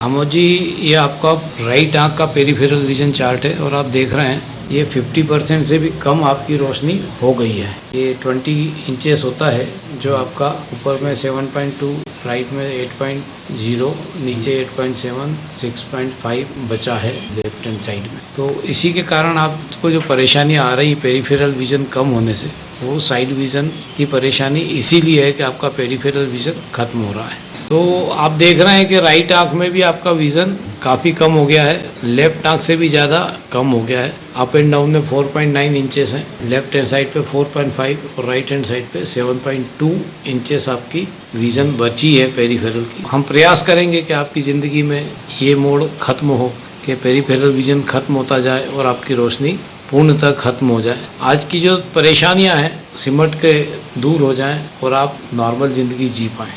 अमोद जी, ये आपका राइट आंख का पेरिफेरल विजन चार्ट है और आप देख रहे हैं ये 50% से भी कम आपकी रोशनी हो गई है। ये 20 इंचेस होता है जो आपका ऊपर में 7.2, राइट में 8.0, नीचे 8.7, 6.5 बचा है लेफ्ट हैंड साइड में। तो इसी के कारण आपको जो परेशानी आ रही पेरिफेरल विजन कम होने से, वो साइड विजन की परेशानी इसीलिए है कि आपका पेरिफेरल विजन खत्म हो रहा है। तो आप देख रहे हैं कि राइट आंख में भी आपका विज़न काफ़ी कम हो गया है, लेफ्ट आंख से भी ज़्यादा कम हो गया है। अप एंड डाउन में 4.9 इंचेस हैं, लेफ्ट हैंड साइड पे 4.5 और राइट हैंड साइड पे 7.2 इंचेस आपकी विज़न बची है पेरिफेरल की। हम प्रयास करेंगे कि आपकी ज़िंदगी में ये मोड़ ख़त्म हो, कि पेरिफेरल विज़न ख़त्म होता जाए और आपकी रोशनी पूर्णतः खत्म हो जाए। आज की जो परेशानियाँ हैं सिमट के दूर हो जाएँ और आप नॉर्मल ज़िंदगी जी पाएँ।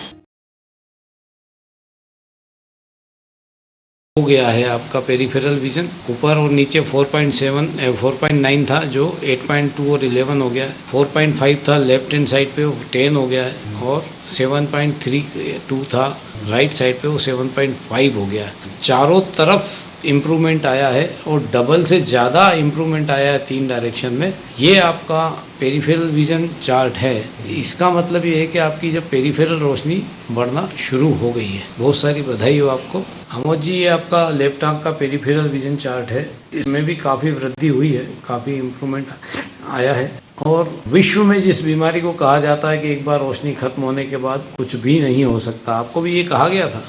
हो गया है आपका पेरिफेरल विजन, ऊपर और नीचे 4.9 था जो 8.2 और 11 हो गया है। 4.5 था लेफ्ट हैंड साइड पे, वो 10 हो गया है और 7.32 था राइट साइड पे, वो 7.5 हो गया है। चारों तरफ इम्प्रूवमेंट आया है और डबल से ज़्यादा इम्प्रूवमेंट आया है 3 डायरेक्शन में। ये आपका पेरिफेरल विजन चार्ट है। इसका मतलब ये है कि आपकी जब पेरिफेरल रोशनी बढ़ना शुरू हो गई है। बहुत सारी बधाई हो आपको। अमोद जी, ये आपका लेफ्ट आंख का पेरिफेरल विजन चार्ट है। इसमें भी काफ़ी वृद्धि हुई है, काफ़ी इम्प्रूवमेंट आया है। और विश्व में जिस बीमारी को कहा जाता है कि एक बार रोशनी खत्म होने के बाद कुछ भी नहीं हो सकता, आपको भी ये कहा गया था।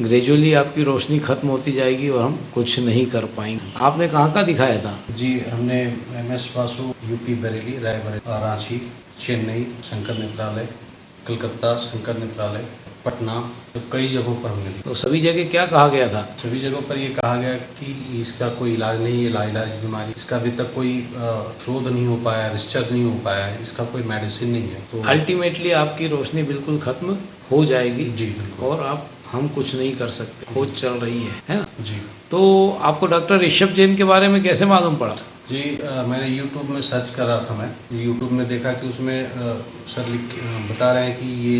ग्रेजुअली आपकी रोशनी खत्म होती जाएगी और हम कुछ नहीं कर पाएंगे। आपने कहाँ का दिखाया था? जी, हमने MS वासु, यूपी बरेली, रायबरेली, रांची, चेन्नई शंकर नेत्रालय, कलकत्ता शंकर नेत्रालय, पटना, तो कई जगहों पर हमने। तो सभी जगह क्या कहा गया था? सभी जगहों पर ये कहा गया कि इसका कोई इलाज नहीं है, लाइलाज बीमारी, इसका अभी तक कोई शोध नहीं हो पाया, रिसर्च नहीं हो पाया है, इसका कोई मेडिसिन नहीं है। तो अल्टीमेटली आपकी रोशनी बिल्कुल खत्म हो जाएगी। जी बिल्कुल। और हम कुछ नहीं कर सकते, खोज चल रही है ना? जी। तो आपको डॉक्टर ऋषभ जैन के बारे में कैसे मालूम पड़ा? जी, मैंने YouTube में सर्च कर रहा था। मैं YouTube में देखा कि उसमें सर बता रहे हैं कि ये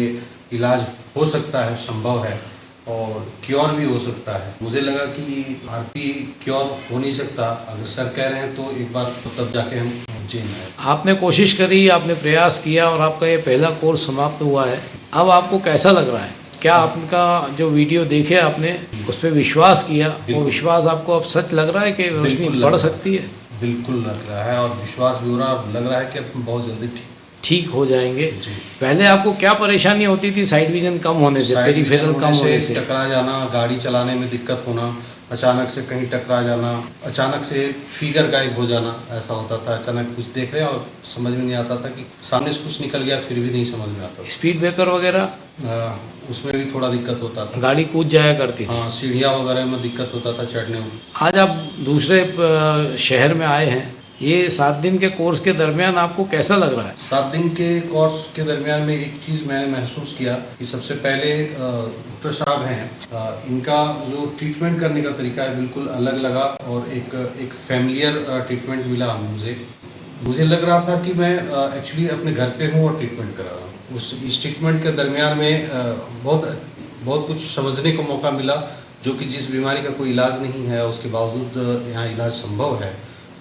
इलाज हो सकता है, संभव है और क्योर भी हो सकता है। मुझे लगा कि RP क्योर हो नहीं सकता, अगर सर कह रहे हैं तो एक बार तब जाके हम जिम आए। आपने कोशिश करी, आपने प्रयास किया और आपका ये पहला कोर्स समाप्त हुआ है। अब आपको कैसा लग रहा है? क्या आपका जो वीडियो देखे आपने उस पर विश्वास किया, वो विश्वास आपको अब सच लग रहा है कि रोशनी बढ़ सकती है? बिल्कुल लग रहा है और विश्वास भी हो रहा है, लग रहा है कि अब बहुत जल्दी ठीक हो जाएंगे। जी। पहले आपको क्या परेशानी होती थी साइड विजन कम होने से, पेरिफेरल कम होने से? टकरा जाना, गाड़ी चलाने में दिक्कत होना, अचानक से कहीं टकरा जाना, अचानक से फिगर गायब हो जाना, ऐसा होता था। अचानक कुछ देख रहे हैं और समझ में नहीं आता था कि सामने से कुछ निकल गया, फिर भी नहीं समझ में आता। स्पीड ब्रेकर वगैरह उसमें भी थोड़ा दिक्कत होता था, गाड़ी कूद जाया करती थी। हाँ, सीढ़ियाँ वगैरह में दिक्कत होता था चढ़ने में। आज आप दूसरे शहर में आए हैं, ये 7 दिन के कोर्स के दरमियान आपको कैसा लग रहा है? 7 दिन के कोर्स के दरमियान में एक चीज़ मैंने महसूस किया कि सबसे पहले डॉक्टर साहब हैं, इनका जो ट्रीटमेंट करने का तरीका है बिल्कुल अलग लगा और एक फैमिलियर ट्रीटमेंट मिला मुझे लग रहा था कि मैं एक्चुअली अपने घर पे हूँ और ट्रीटमेंट कर रहा हूँ। इस ट्रीटमेंट के दरमियान में बहुत कुछ समझने को मौका मिला, जो कि जिस बीमारी का कोई इलाज नहीं है उसके बावजूद यहाँ इलाज संभव है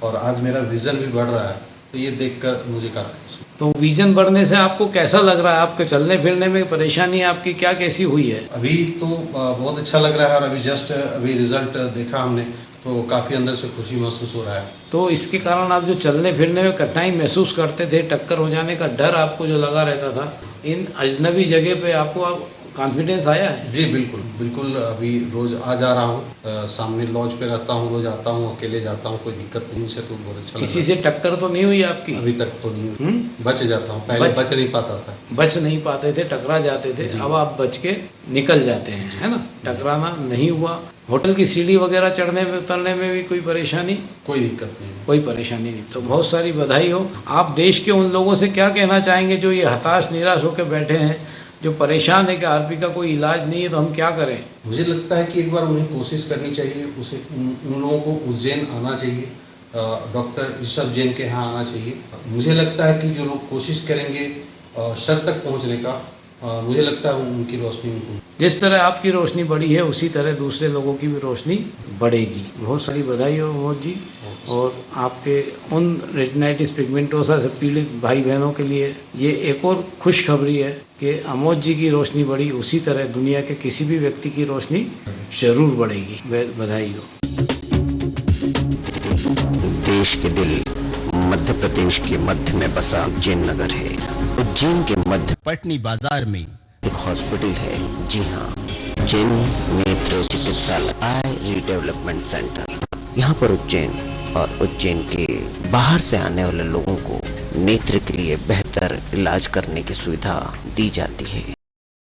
और आज मेरा विज़न भी बढ़ रहा है। तो ये देखकर मुझे काफ़ी। तो विजन बढ़ने से आपको कैसा लग रहा है? आपके चलने फिरने में परेशानी आपकी क्या कैसी हुई है? अभी तो बहुत अच्छा लग रहा है और अभी रिजल्ट देखा हमने तो काफ़ी अंदर से खुशी महसूस हो रहा है। तो इसके कारण आप जो चलने फिरने में कठिनाई महसूस करते थे, टक्कर हो जाने का डर आपको जो लगा रहता था, इन अजनबी जगह पे आपको कॉन्फिडेंस आया है? जी बिल्कुल। अभी रोज़ आ जा रहा हूँ, सामने लॉज पे रहता हूँ, रोज़ आता हूँ, अकेले जाता हूँ, कोई दिक्कत नहीं से, तो बहुत अच्छा। किसी से टक्कर तो नहीं हुई आपकी? अभी तक तो नहीं हुई। बच जाता हूँ, पहले बच नहीं पाता था। बच नहीं पाते थे, टकरा जाते थे, अब आप बच के निकल जाते हैं, है ना? टकराना नहीं हुआ। होटल की सीढ़ी वगैरह चढ़ने में उतरने में भी कोई परेशानी? कोई दिक्कत नहीं, कोई परेशानी नहीं। तो बहुत सारी बधाई हो। आप देश के उन लोगों से क्या कहना चाहेंगे जो ये हताश निराश होकर बैठे हैं, जो परेशान है कि RP का कोई इलाज नहीं है, तो हम क्या करें? मुझे लगता है कि एक बार उन्हें कोशिश करनी चाहिए। उन लोगों को उज्जैन आना चाहिए, डॉक्टर ऋषभ जैन के यहाँ आना चाहिए। मुझे लगता है कि जो लोग कोशिश करेंगे सर तक पहुँचने का, मुझे लगता है उनकी रोशनी उनको जिस तरह आपकी रोशनी बढ़ी है उसी तरह दूसरे लोगों की भी रोशनी बढ़ेगी। बहुत सारी बधाई हो अमोद जी। और आपके उन रेटिनाइटिस पिगमेंटोसा से पीड़ित भाई बहनों के लिए ये एक और खुशखबरी है कि अमोद जी की रोशनी बढ़ी उसी तरह दुनिया के किसी भी व्यक्ति की रोशनी जरूर बढ़ेगी। बधाई हो। देश के दिल मध्य प्रदेश के मध्य में बसा उज्जैन नगर है। उज्जैन के मध्य पटनी बाजार में एक हॉस्पिटल है। जी हाँ, उज्जैन नेत्र चिकित्सालय आई रीडेवलपमेंट सेंटर। यहाँ पर उज्जैन और उज्जैन के बाहर से आने वाले लोगों को नेत्र के लिए बेहतर इलाज करने की सुविधा दी जाती है।